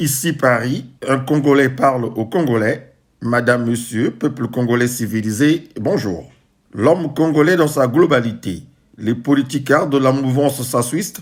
Ici Paris, un Congolais parle au Congolais. Madame, monsieur, peuple congolais civilisé, bonjour. L'homme congolais dans sa globalité, les politicards de la mouvance sassuiste,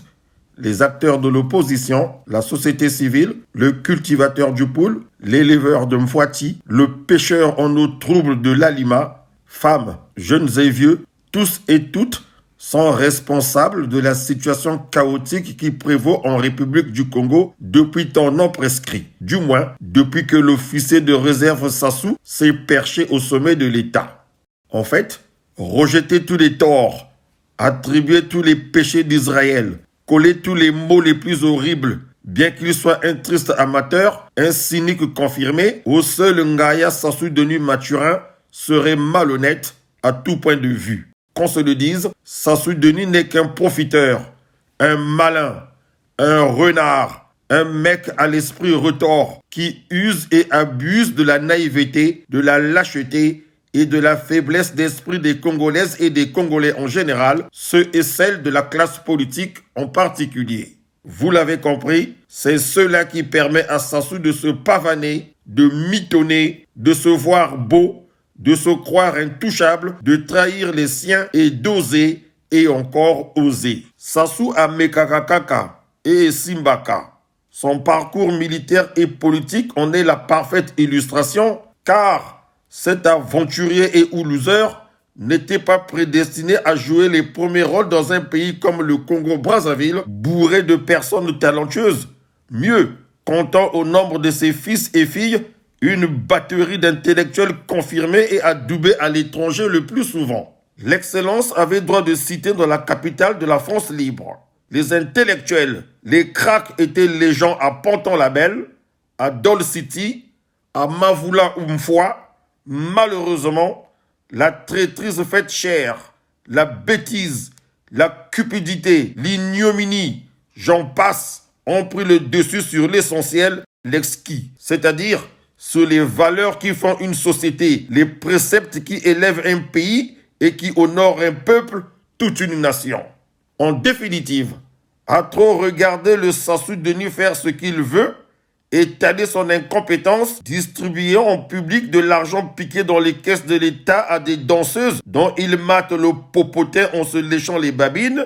les acteurs de l'opposition, la société civile, le cultivateur du poule, l'éleveur de Mfouati, le pêcheur en eau trouble de l'Alima, femmes, jeunes et vieux, tous et toutes sont responsables de la situation chaotique qui prévaut en République du Congo depuis temps non prescrit. Du moins, depuis que l'officier de réserve Sassou s'est perché au sommet de l'État. En fait, rejeter tous les torts, attribuer tous les péchés d'Israël, coller tous les mots les plus horribles, bien qu'il soit un triste amateur, un cynique confirmé, au seul Ngaya Sassou Denis Mathurin serait malhonnête à tout point de vue. Qu'on se le dise, Sassou Denis n'est qu'un profiteur, un malin, un renard, un mec à l'esprit retors qui use et abuse de la naïveté, de la lâcheté et de la faiblesse d'esprit des Congolaises et des Congolais en général, ceux et celles de la classe politique en particulier. Vous l'avez compris, c'est cela qui permet à Sassou de se pavaner, de mitonner, de se voir beau, de se croire intouchable, de trahir les siens et d'oser et encore oser. Sassou a Mekakakaka et Simbaka. Son parcours militaire et politique en est la parfaite illustration, car cet aventurier et ou loser n'était pas prédestiné à jouer les premiers rôles dans un pays comme le Congo-Brazzaville, bourré de personnes talentueuses. Mieux, comptant au nombre de ses fils et filles, une batterie d'intellectuels confirmés et adoubés à l'étranger le plus souvent. L'Excellence avait droit de citer dans la capitale de la France libre. Les intellectuels, les cracks étaient les gens à Pantin-la-Belle, à Dole City, à Mavoula Oumfoua. Malheureusement, la traîtrise faite chère, la bêtise, la cupidité, l'ignominie, j'en passe, ont pris le dessus sur l'essentiel, l'exquis, c'est-à-dire sur les valeurs qui font une société, les préceptes qui élèvent un pays et qui honorent un peuple, toute une nation. En définitive, à trop regarder le Sassou Denis faire ce qu'il veut, étaler son incompétence, distribuer en public de l'argent piqué dans les caisses de l'État à des danseuses dont il mate le popotin en se léchant les babines,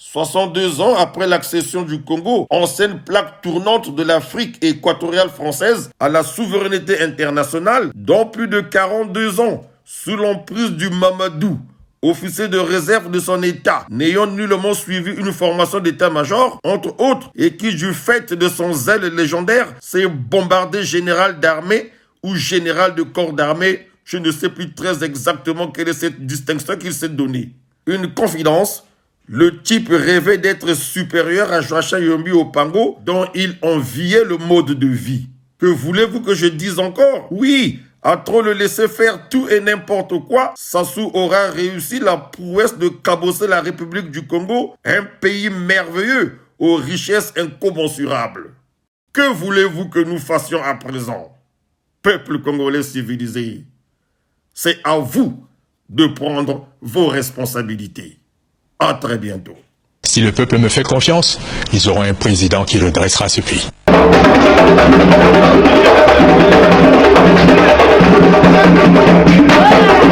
62 ans après l'accession du Congo, ancienne plaque tournante de l'Afrique équatoriale française à la souveraineté internationale, dans plus de 42 ans, sous l'emprise du Mamadou, officier de réserve de son État, n'ayant nullement suivi une formation d'état-major, entre autres, et qui, du fait de son zèle légendaire, s'est bombardé général d'armée ou général de corps d'armée, je ne sais plus très exactement quelle est cette distinction qu'il s'est donnée. Une confidence. Le type rêvait d'être supérieur à Joachim Yombi Opango, dont il enviait le mode de vie. Que voulez-vous que je dise encore? Oui, à trop le laisser faire tout et n'importe quoi, Sassou aura réussi la prouesse de cabosser la République du Congo, un pays merveilleux, aux richesses incommensurables. Que voulez-vous que nous fassions à présent? Peuple congolais civilisé, c'est à vous de prendre vos responsabilités. À très bientôt. Si le peuple me fait confiance, ils auront un président qui redressera ce pays.